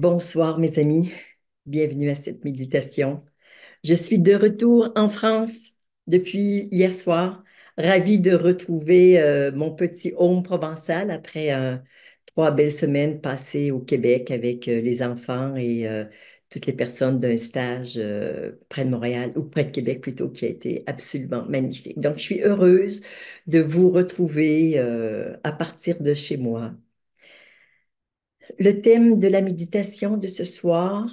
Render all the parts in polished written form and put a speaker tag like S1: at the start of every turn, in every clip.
S1: Bonsoir mes amis, bienvenue à cette méditation. Je suis de retour en France depuis hier soir, ravie de retrouver mon petit home provençal après 3 belles semaines passées au Québec avec les enfants et toutes les personnes d'un stage près de Montréal ou près de Québec plutôt qui a été absolument magnifique. Donc je suis heureuse de vous retrouver à partir de chez moi. Le thème de la méditation de ce soir,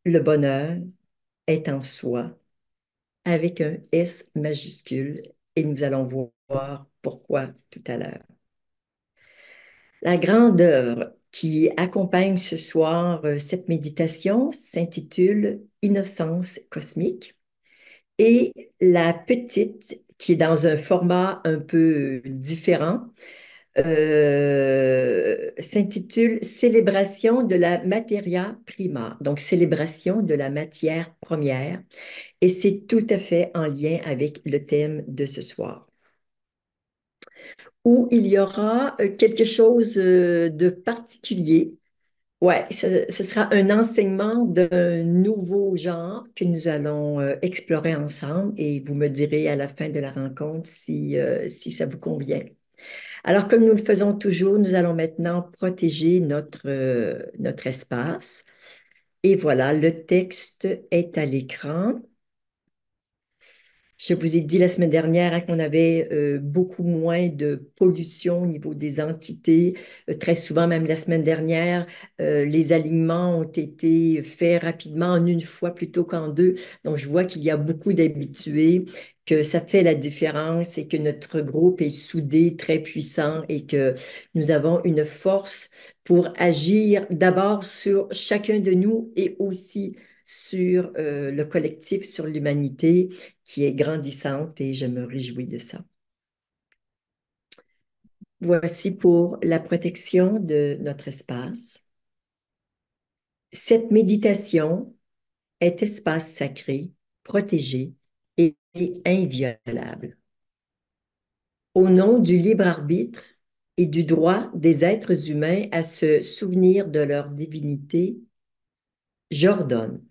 S1: le bonheur est en soi, avec un S majuscule, et nous allons voir pourquoi tout à l'heure. La grande œuvre qui accompagne ce soir cette méditation s'intitule Innocence cosmique, et la petite, qui est dans un format un peu différent, s'intitule Célébration de la materia prima, donc célébration de la matière première, et c'est tout à fait en lien avec le thème de ce soir, où il y aura quelque chose de particulier. Ouais, ce sera un enseignement d'un nouveau genre que nous allons explorer ensemble et vous me direz à la fin de la rencontre si ça vous convient. Alors, comme nous le faisons toujours, nous allons maintenant protéger notre espace. Et voilà, le texte est à l'écran. Je vous ai dit la semaine dernière hein, qu'on avait beaucoup moins de pollution au niveau des entités. Très souvent, même la semaine dernière, les alignements ont été faits rapidement en une fois plutôt qu'en deux. Donc, je vois qu'il y a beaucoup d'habitués, que ça fait la différence et que notre groupe est soudé, très puissant et que nous avons une force pour agir d'abord sur chacun de nous et aussi sur le collectif, sur l'humanité qui est grandissante et je me réjouis de ça. Voici pour la protection de notre espace. Cette méditation est espace sacré, protégé et inviolable. Au nom du libre arbitre et du droit des êtres humains à se souvenir de leur divinité, j'ordonne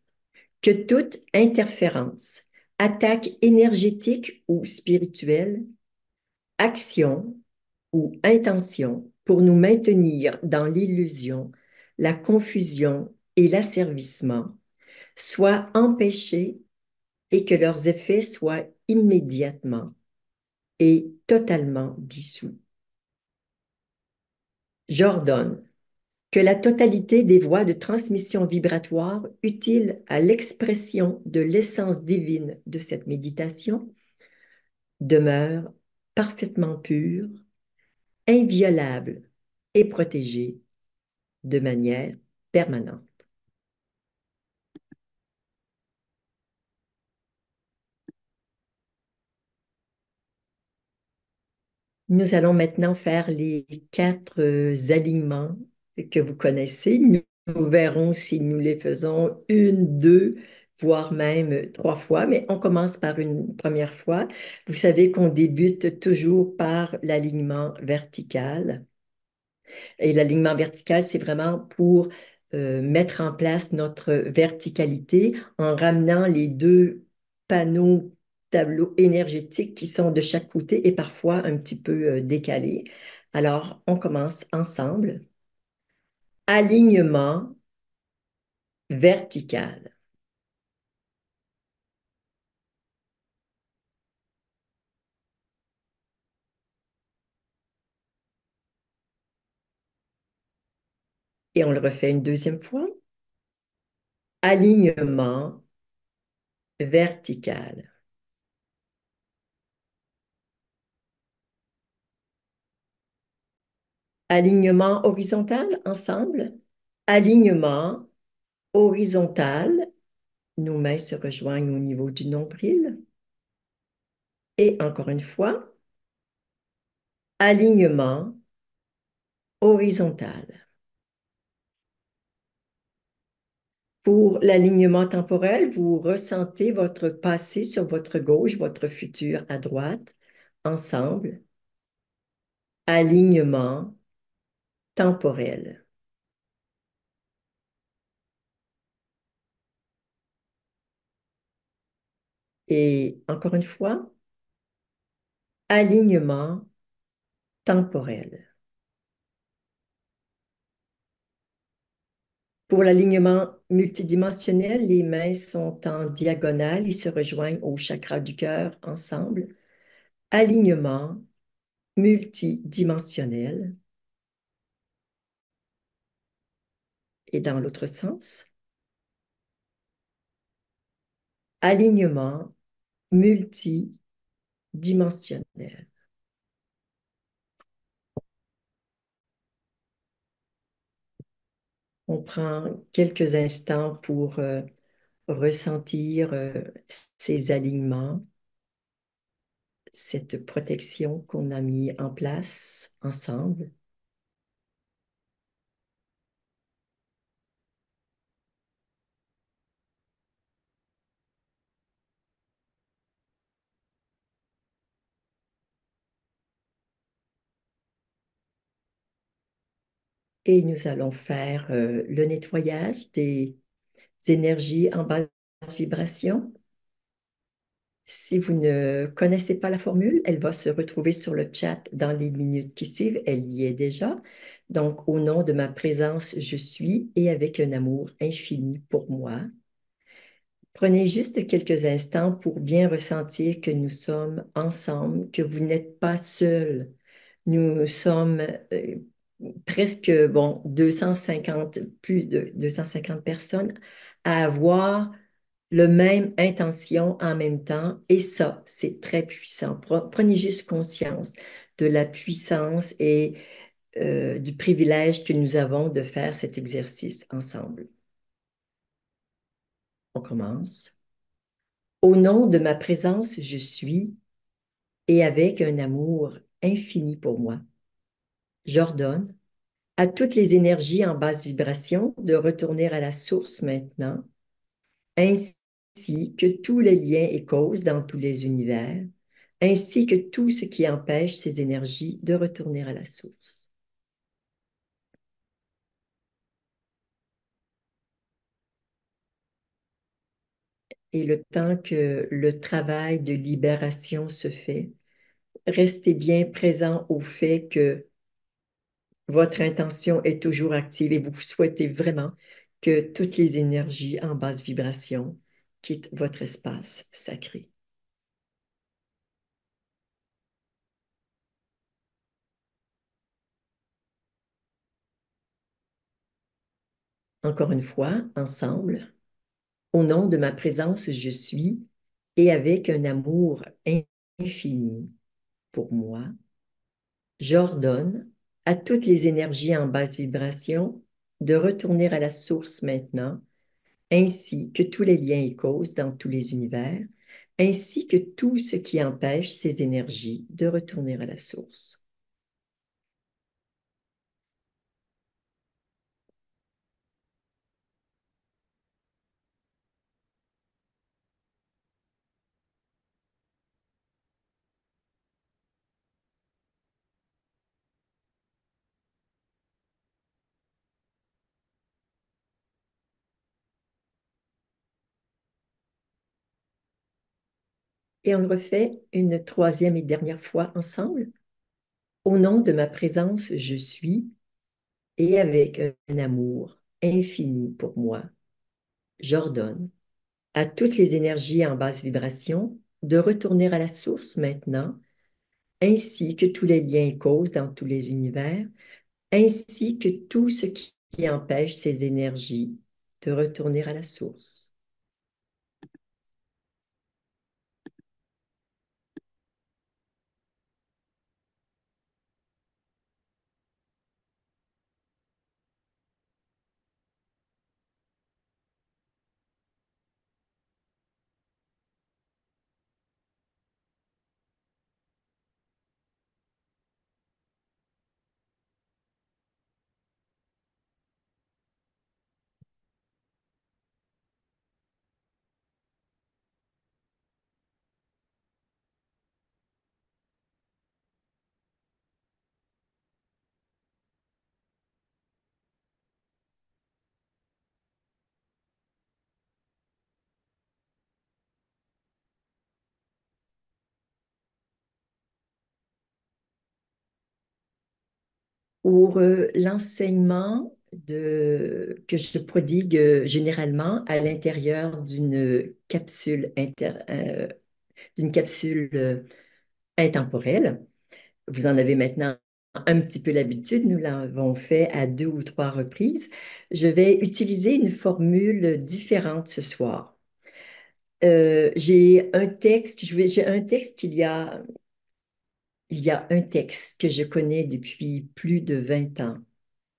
S1: que toute interférence, attaque énergétique ou spirituelle, action ou intention pour nous maintenir dans l'illusion, la confusion et l'asservissement soient empêchés et que leurs effets soient immédiatement et totalement dissous. J'ordonne que la totalité des voies de transmission vibratoire utiles à l'expression de l'essence divine de cette méditation demeurent parfaitement pures, inviolables et protégées de manière permanente. Nous allons maintenant faire les 4 alignements que vous connaissez. Nous verrons si nous les faisons une, deux, voire même 3 fois, mais on commence par une première fois. Vous savez qu'on débute toujours par l'alignement vertical. Et l'alignement vertical, c'est vraiment pour mettre en place notre verticalité en ramenant les deux panneaux tableaux énergétiques qui sont de chaque côté et parfois un petit peu décalés. Alors, on commence ensemble. Alignement vertical. Et on le refait une deuxième fois. Alignement vertical. Alignement horizontal ensemble. Alignement horizontal. Nos mains se rejoignent au niveau du nombril. Et encore une fois, alignement horizontal. Pour l'alignement temporel, vous ressentez votre passé sur votre gauche, votre futur à droite. Ensemble, alignement temporel. Et encore une fois, alignement temporel. Pour l'alignement multidimensionnel, les mains sont en diagonale et se rejoignent au chakra du cœur ensemble. Alignement multidimensionnel. Et dans l'autre sens, alignement multidimensionnel. On prend quelques instants pour ressentir ces alignements, cette protection qu'on a mis en place ensemble. Et nous allons faire le nettoyage des énergies en basse vibration. Si vous ne connaissez pas la formule, elle va se retrouver sur le chat dans les minutes qui suivent. Elle y est déjà. Donc, au nom de ma présence, je suis et avec un amour infini pour moi. Prenez juste quelques instants pour bien ressentir que nous sommes ensemble, que vous n'êtes pas seuls. Nous sommes presque, bon, 250, plus de 250 personnes à avoir le même intention en même temps. Et ça, c'est très puissant. Prenez juste conscience de la puissance et du privilège que nous avons de faire cet exercice ensemble. On commence. Au nom de ma présence, je suis et avec un amour infini pour moi. J'ordonne à toutes les énergies en basse vibration de retourner à la source maintenant, ainsi que tous les liens et causes dans tous les univers, ainsi que tout ce qui empêche ces énergies de retourner à la source. Et le temps que le travail de libération se fait, restez bien présent au fait que votre intention est toujours active et vous souhaitez vraiment que toutes les énergies en basse vibration quittent votre espace sacré. Encore une fois, ensemble, au nom de ma présence, je suis et avec un amour infini pour moi, j'ordonne à toutes les énergies en basse vibration de retourner à la source maintenant, ainsi que tous les liens et causes dans tous les univers, ainsi que tout ce qui empêche ces énergies de retourner à la source. Et on le refait une troisième et dernière fois ensemble. Au nom de ma présence, je suis et avec un amour infini pour moi, j'ordonne à toutes les énergies en basse vibration de retourner à la source maintenant, ainsi que tous les liens et causes dans tous les univers, ainsi que tout ce qui empêche ces énergies de retourner à la source. pour l'enseignement que je prodigue généralement à l'intérieur d'une capsule intemporelle. Vous en avez maintenant un petit peu l'habitude, nous l'avons fait à 2 ou 3 reprises. Je vais utiliser une formule différente ce soir. J'ai un texte, j'ai un texte il y a un texte que je connais depuis plus de 20 ans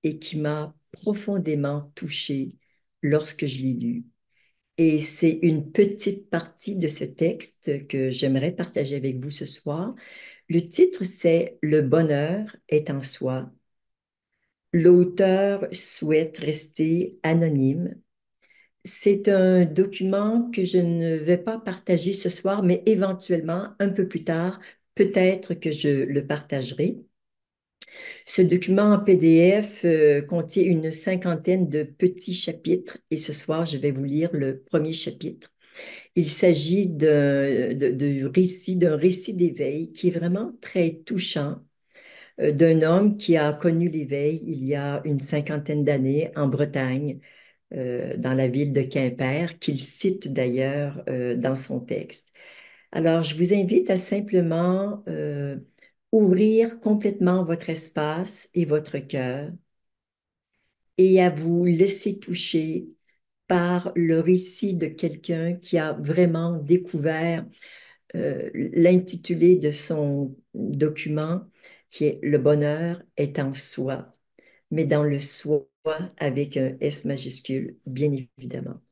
S1: et qui m'a profondément touchée lorsque je l'ai lu. Et c'est une petite partie de ce texte que j'aimerais partager avec vous ce soir. Le titre, c'est Le bonheur est en soi. L'auteur souhaite rester anonyme. C'est un document que je ne vais pas partager ce soir, mais éventuellement, un peu plus tard, peut-être que je le partagerai. Ce document en PDF contient une cinquantaine de petits chapitres et ce soir, je vais vous lire le premier chapitre. Il s'agit d'un récit d'éveil qui est vraiment très touchant, d'un homme qui a connu l'éveil il y a une cinquantaine d'années en Bretagne, dans la ville de Quimper, qu'il cite d'ailleurs dans son texte. Alors, je vous invite à simplement ouvrir complètement votre espace et votre cœur et à vous laisser toucher par le récit de quelqu'un qui a vraiment découvert l'intitulé de son document, qui est Le bonheur est en soi, mais dans le soi avec un S majuscule, bien évidemment.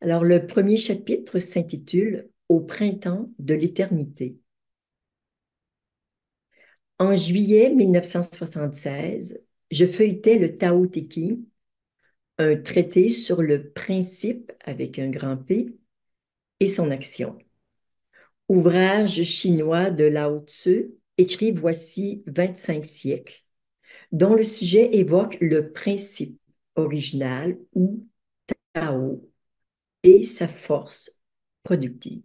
S1: Alors, le premier chapitre s'intitule Au printemps de l'éternité. En juillet 1976, je feuilletais le Tao Te Ching, un traité sur le principe avec un grand P et son action. Ouvrage chinois de Lao Tzu, écrit voici 25 siècles, dont le sujet évoque le principe original ou Tao et sa force productive.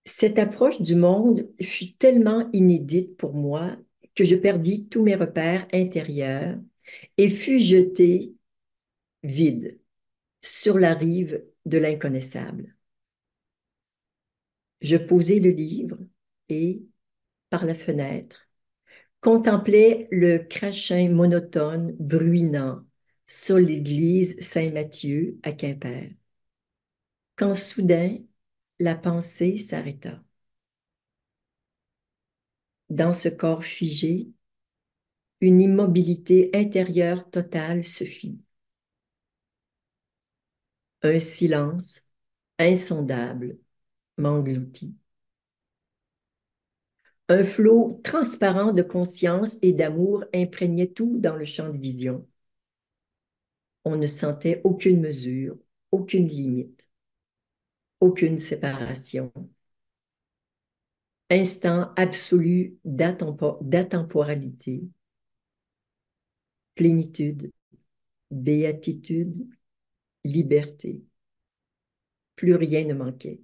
S1: Cette approche du monde fut tellement inédite pour moi que je perdis tous mes repères intérieurs et fus jeté vide sur la rive de l'inconnaissable. Je posai le livre et, par la fenêtre, contemplais le crachin monotone, bruyant, sur l'église Saint-Matthieu à Quimper. Quand soudain, la pensée s'arrêta. Dans ce corps figé, une immobilité intérieure totale se fit. Un silence insondable m'engloutit. Un flot transparent de conscience et d'amour imprégnait tout dans le champ de vision. On ne sentait aucune mesure, aucune limite, aucune séparation. Instant absolu d'atemporalité, plénitude, béatitude, liberté. Plus rien ne manquait.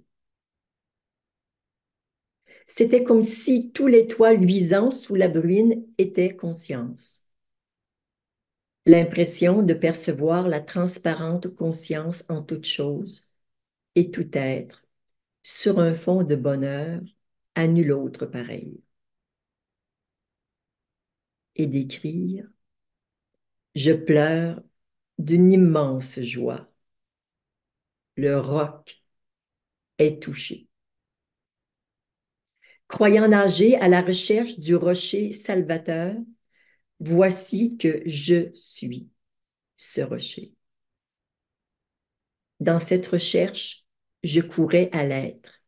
S1: C'était comme si tout l'étoile luisant sous la bruine était conscience. L'impression de percevoir la transparente conscience en toute chose et tout être, sur un fond de bonheur à nul autre pareil. Et d'écrire, je pleure d'une immense joie. Le roc est touché. Croyant nager à la recherche du rocher salvateur, voici que je suis ce rocher. Dans cette recherche, je courais à l'être.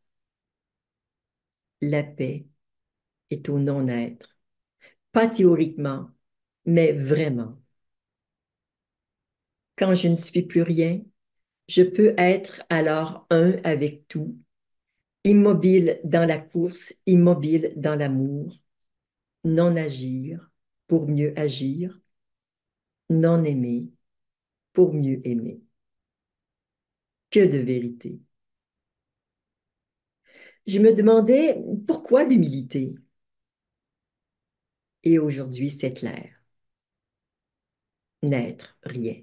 S1: La paix est au non-être, pas théoriquement, mais vraiment. Quand je ne suis plus rien, je peux être alors un avec tout, immobile dans la course, immobile dans l'amour, non agir pour mieux agir, non aimer pour mieux aimer. Que de vérité! Je me demandais pourquoi l'humilité. Et aujourd'hui, c'est clair. N'être rien.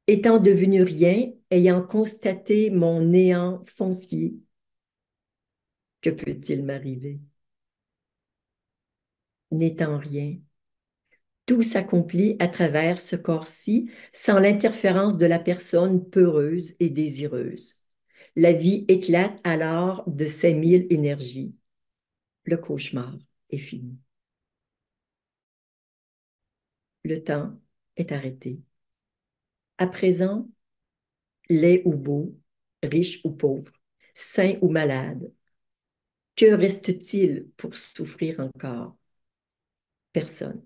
S1: Étant devenu rien, ayant constaté mon néant foncier, que peut-il m'arriver? N'étant rien, tout s'accomplit à travers ce corps-ci sans l'interférence de la personne peureuse et désireuse. La vie éclate alors de ses mille énergies. Le cauchemar est fini. Le temps est arrêté. À présent, laid ou beau, riche ou pauvre, sain ou malade, que reste-t-il pour souffrir encore? Personne.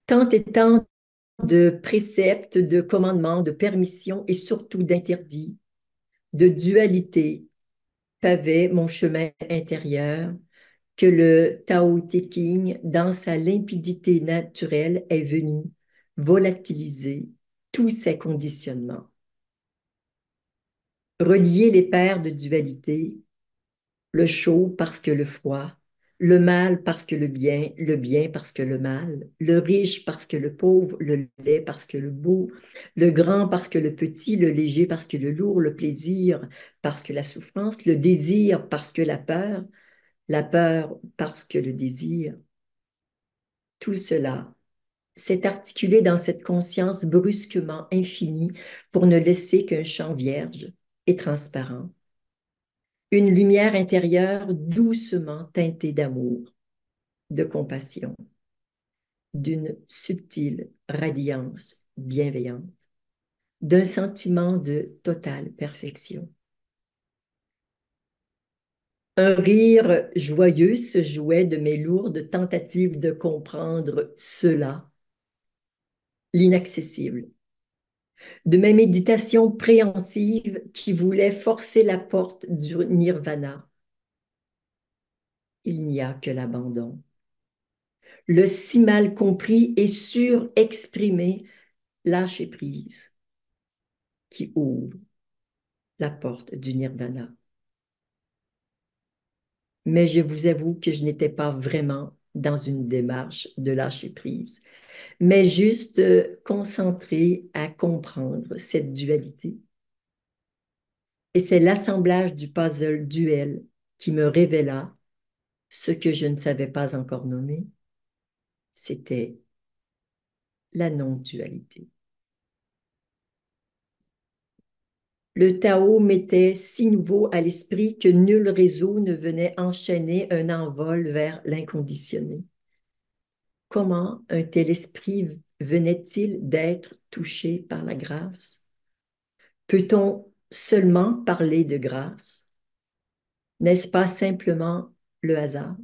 S1: Tant et tant de préceptes, de commandements, de permissions et surtout d'interdits, de dualité pavaient mon chemin intérieur que le Tao Te Ching, dans sa limpidité naturelle, est venu volatiliser tous ces conditionnements. Relier les paires de dualité, le chaud parce que le froid, le mal parce que le bien parce que le mal, le riche parce que le pauvre, le laid parce que le beau, le grand parce que le petit, le léger parce que le lourd, le plaisir parce que la souffrance, le désir parce que la peur parce que le désir. Tout cela s'est articulé dans cette conscience brusquement infinie pour ne laisser qu'un champ vierge et transparent. Une lumière intérieure doucement teintée d'amour, de compassion, d'une subtile radiance bienveillante, d'un sentiment de totale perfection. Un rire joyeux se jouait de mes lourdes tentatives de comprendre cela, l'inaccessible, de mes méditations préhensives qui voulaient forcer la porte du nirvana. Il n'y a que l'abandon. Le si mal compris et surexprimé lâcher prise qui ouvre la porte du nirvana. Mais je vous avoue que je n'étais pas vraiment dans une démarche de lâcher prise, mais juste concentrée à comprendre cette dualité. Et c'est l'assemblage du puzzle duel qui me révéla ce que je ne savais pas encore nommer, c'était la non-dualité. Le Tao m'était si nouveau à l'esprit que nul réseau ne venait enchaîner un envol vers l'inconditionné. Comment un tel esprit venait-il d'être touché par la grâce? Peut-on seulement parler de grâce? N'est-ce pas simplement le hasard?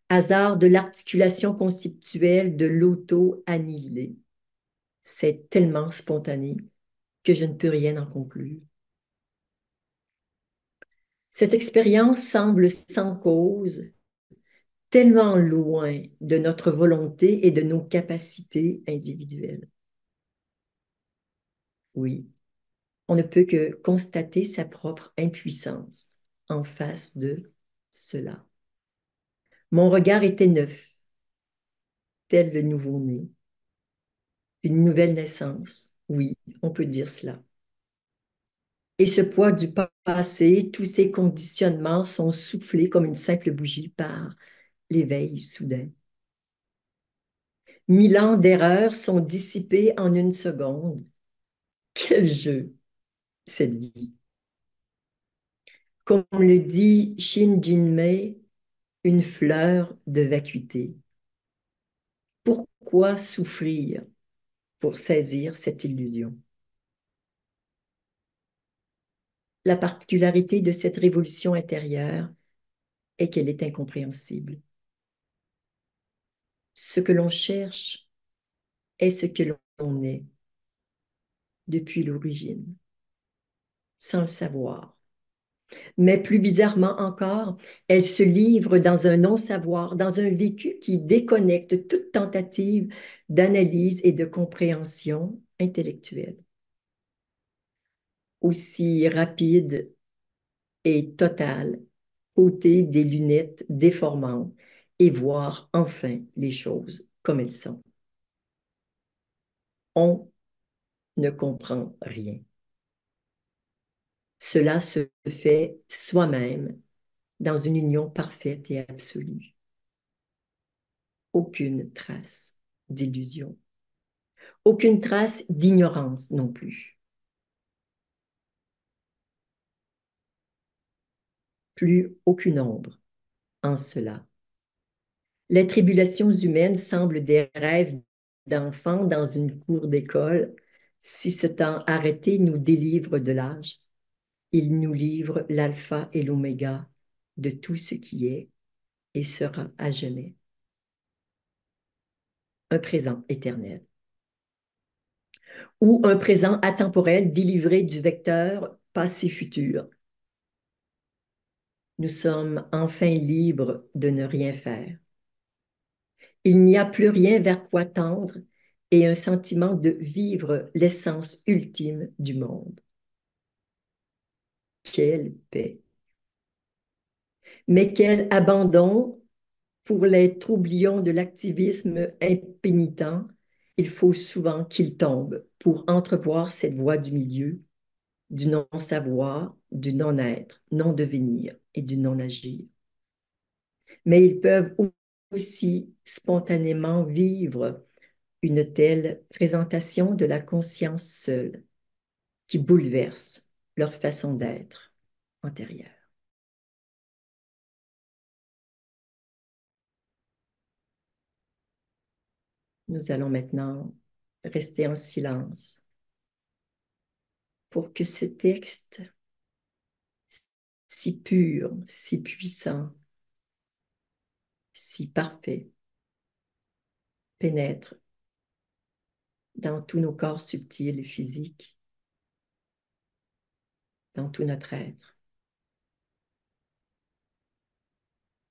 S1: Hasard de l'articulation conceptuelle de l'auto-annihilé. C'est tellement spontané que je ne peux rien en conclure. Cette expérience semble sans cause, tellement loin de notre volonté et de nos capacités individuelles. Oui, on ne peut que constater sa propre impuissance en face de cela. Mon regard était neuf, tel le nouveau-né, une nouvelle naissance. Oui, on peut dire cela. Et ce poids du passé, tous ces conditionnements sont soufflés comme une simple bougie par l'éveil soudain. 1000 ans d'erreurs sont dissipés en une seconde. Quel jeu, cette vie. Comme le dit Shin Jinmei, une fleur de vacuité. Pourquoi souffrir pour saisir cette illusion? La particularité de cette révolution intérieure est qu'elle est incompréhensible. Ce que l'on cherche est ce que l'on est depuis l'origine, sans le savoir. Mais plus bizarrement encore, elle se livre dans un non-savoir, dans un vécu qui déconnecte toute tentative d'analyse et de compréhension intellectuelle. aussi rapide et totale, ôter des lunettes déformantes et voir enfin les choses comme elles sont. On ne comprend rien. Cela se fait soi-même dans une union parfaite et absolue. Aucune trace d'illusion, aucune trace d'ignorance non plus. Plus aucune ombre en cela. Les tribulations humaines semblent des rêves d'enfants dans une cour d'école. Si ce temps arrêté nous délivre de l'âge, il nous livre l'alpha et l'oméga de tout ce qui est et sera à jamais. Un présent éternel. Ou un présent atemporel délivré du vecteur passé-futur. Nous sommes enfin libres de ne rien faire. Il n'y a plus rien vers quoi tendre et un sentiment de vivre l'essence ultime du monde. Quelle paix! Mais quel abandon pour les troublions de l'activisme impénitent. Il faut souvent qu'il tombe pour entrevoir cette voie du milieu, du non-savoir, du non-être, non-devenir et du non-agir. Mais ils peuvent aussi spontanément vivre une telle présentation de la conscience seule qui bouleverse leur façon d'être antérieure. Nous allons maintenant rester en silence pour que ce texte si pur, si puissant, si parfait pénètre dans tous nos corps subtils et physiques, dans tout notre être,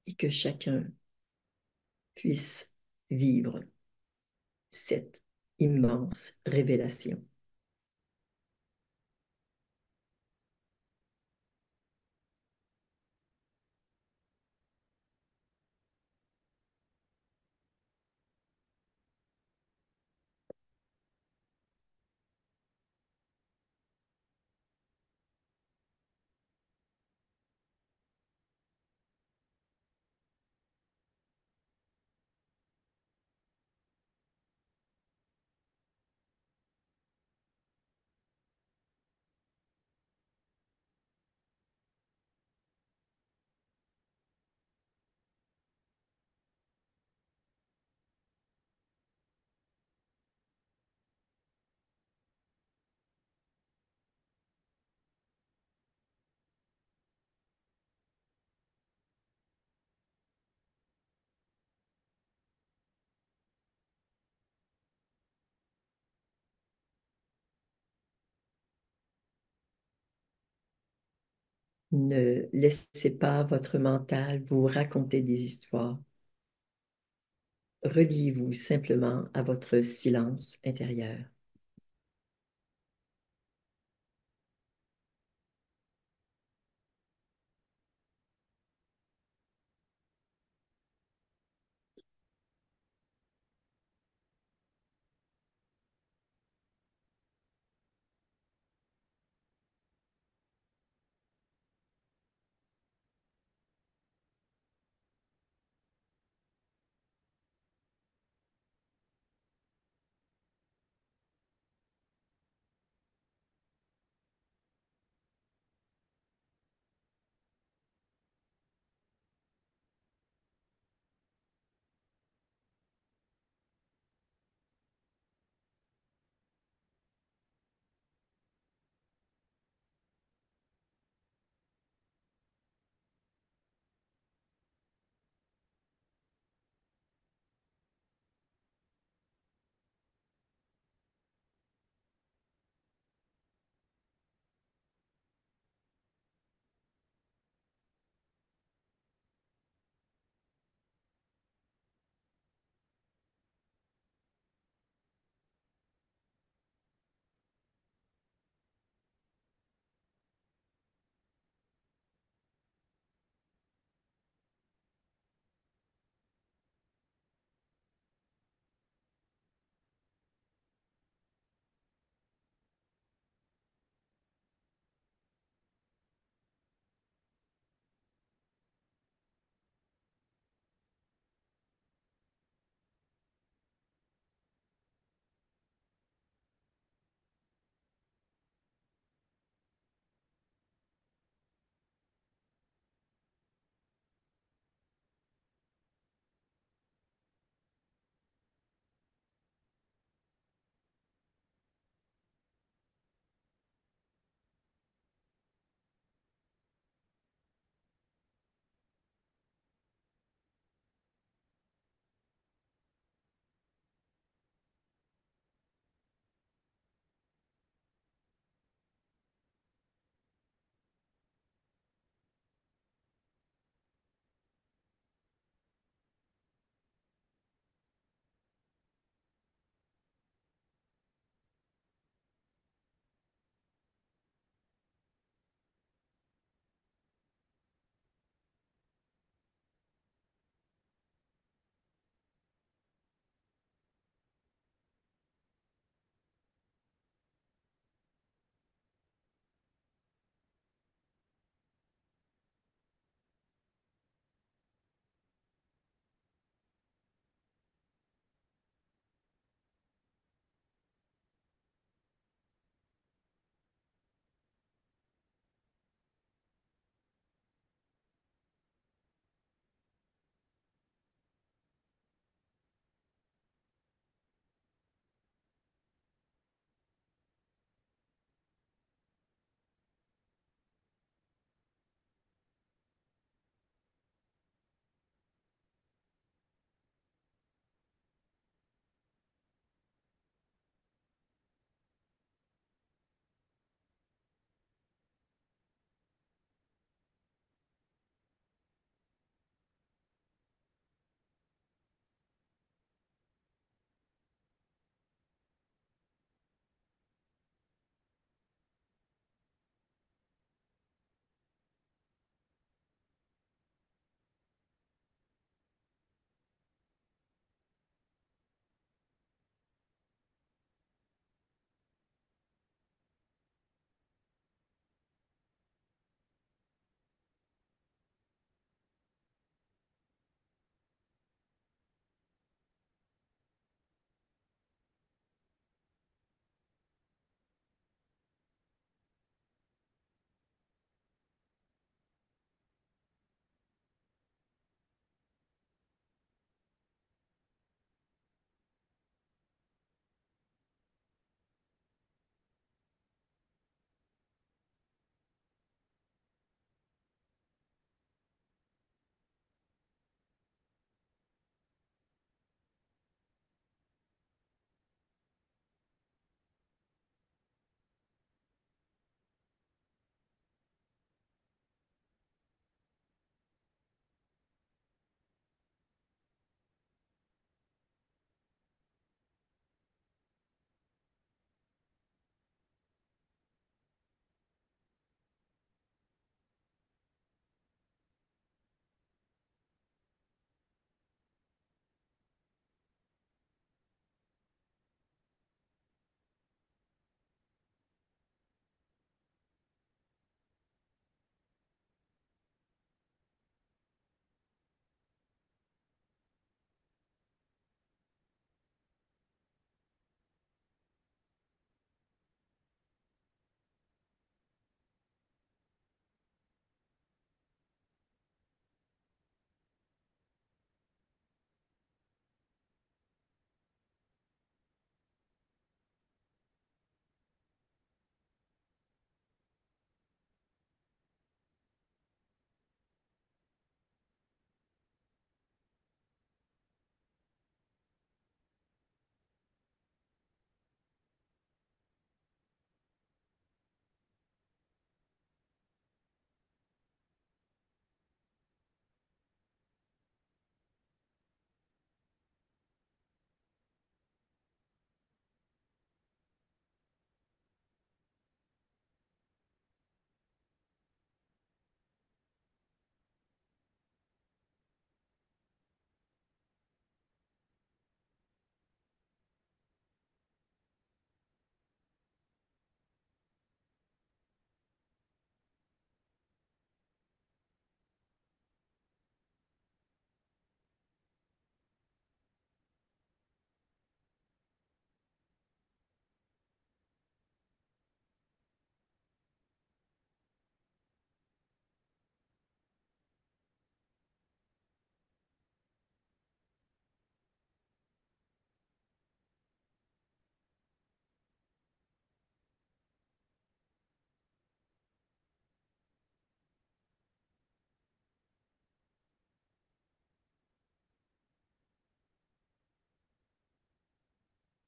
S1: et que chacun puisse vivre cette immense révélation. Ne laissez pas votre mental vous raconter des histoires. Reliez-vous simplement à votre silence intérieur.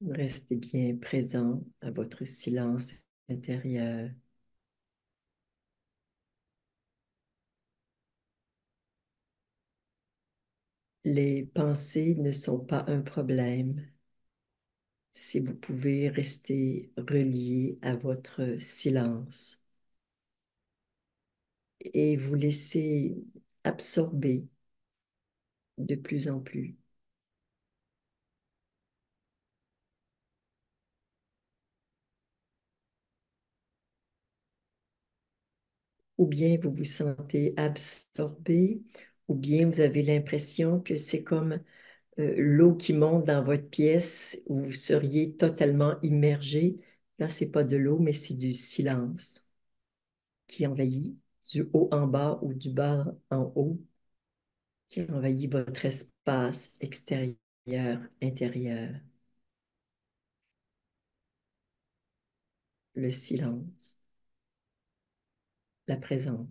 S1: Restez bien présent à votre silence intérieur. Les pensées ne sont pas un problème si vous pouvez rester relié à votre silence et vous laisser absorber de plus en plus. Ou bien vous vous sentez absorbé, ou bien vous avez l'impression que c'est comme l'eau qui monte dans votre pièce où vous seriez totalement immergé. Là, c'est pas de l'eau, mais c'est du silence qui envahit du haut en bas ou du bas en haut, qui envahit votre espace extérieur, intérieur, le silence, la présence.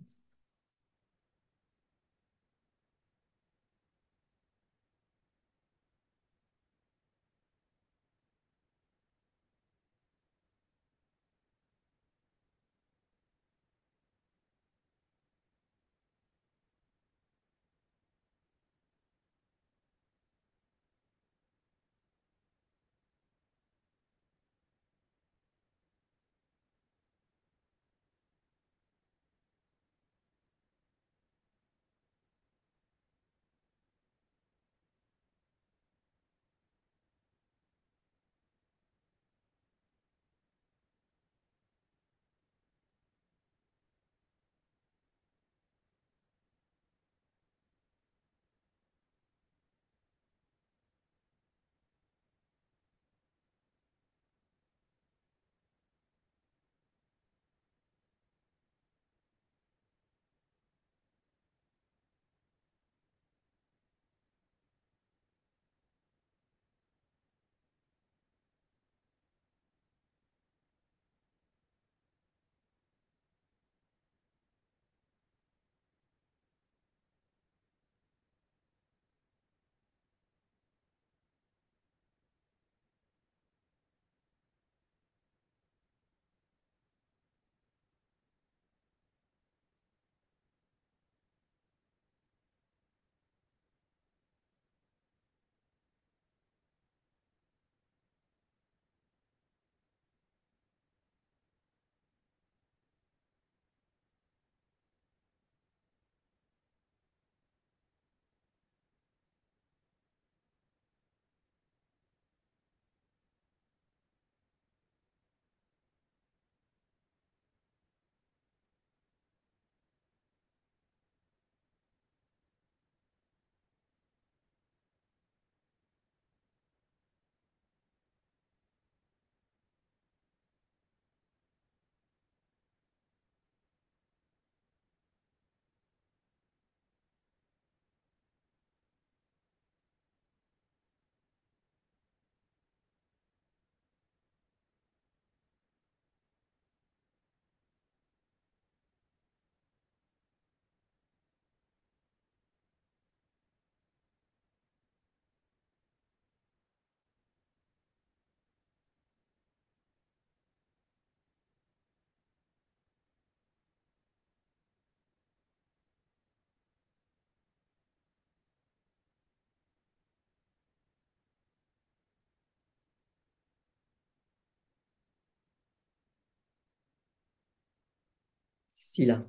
S1: Silence.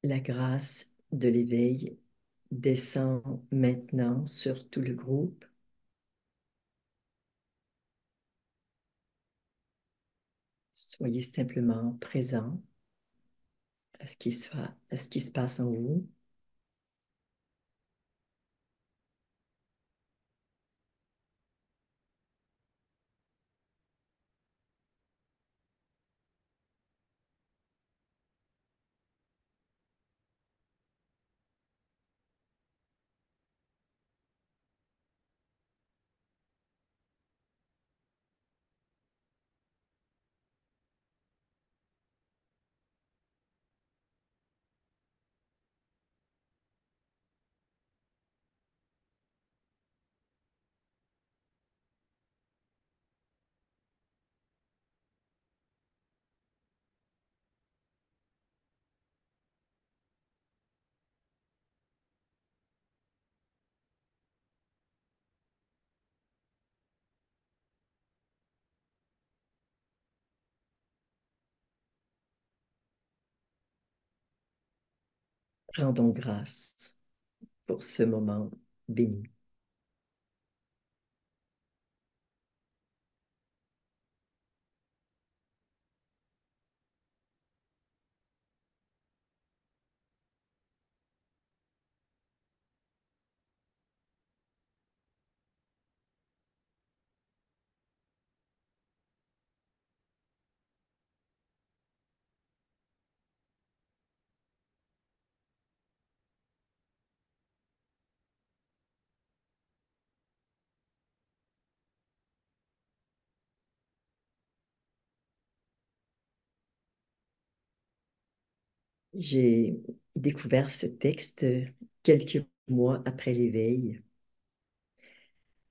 S1: La grâce de l'éveil descend maintenant sur tout le groupe. Soyez simplement présent à ce qui se passe en vous. Rendons grâce pour ce moment béni. J'ai découvert ce texte quelques mois après l'éveil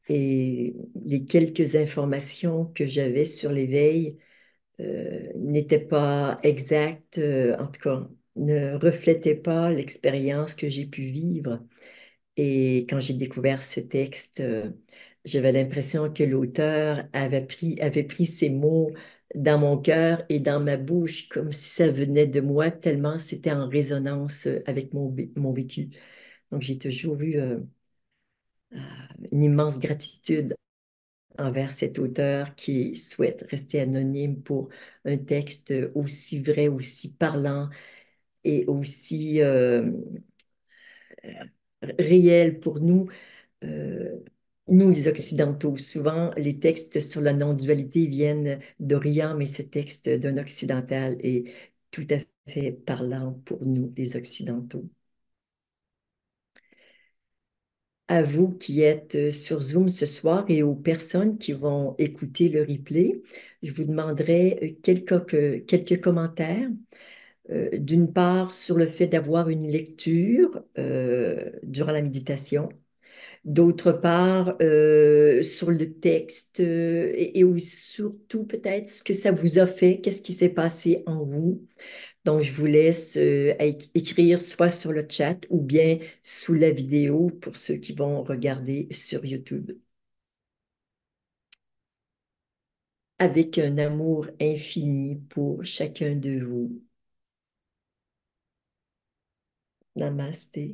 S1: et les quelques informations que j'avais sur l'éveil n'étaient pas exactes, en tout cas, ne reflétaient pas l'expérience que j'ai pu vivre. Et quand j'ai découvert ce texte, j'avais l'impression que l'auteur avait pris ces mots dans mon cœur et dans ma bouche comme si ça venait de moi, tellement c'était en résonance avec mon vécu. Donc j'ai toujours eu une immense gratitude envers cet auteur qui souhaite rester anonyme pour un texte aussi vrai, aussi parlant et aussi réel pour nous. euh, Nous, les Occidentaux, souvent, les textes sur la non-dualité viennent d'Orient, mais ce texte d'un occidental est tout à fait parlant pour nous, les Occidentaux. À vous qui êtes sur Zoom ce soir et aux personnes qui vont écouter le replay, je vous demanderai quelques commentaires. D'une part, sur le fait d'avoir une lecture durant la méditation. D'autre part, sur le texte et aussi surtout peut-être ce que ça vous a fait, qu'est-ce qui s'est passé en vous. Donc, je vous laisse écrire soit sur le chat ou bien sous la vidéo pour ceux qui vont regarder sur YouTube. Avec un amour infini pour chacun de vous. Namasté.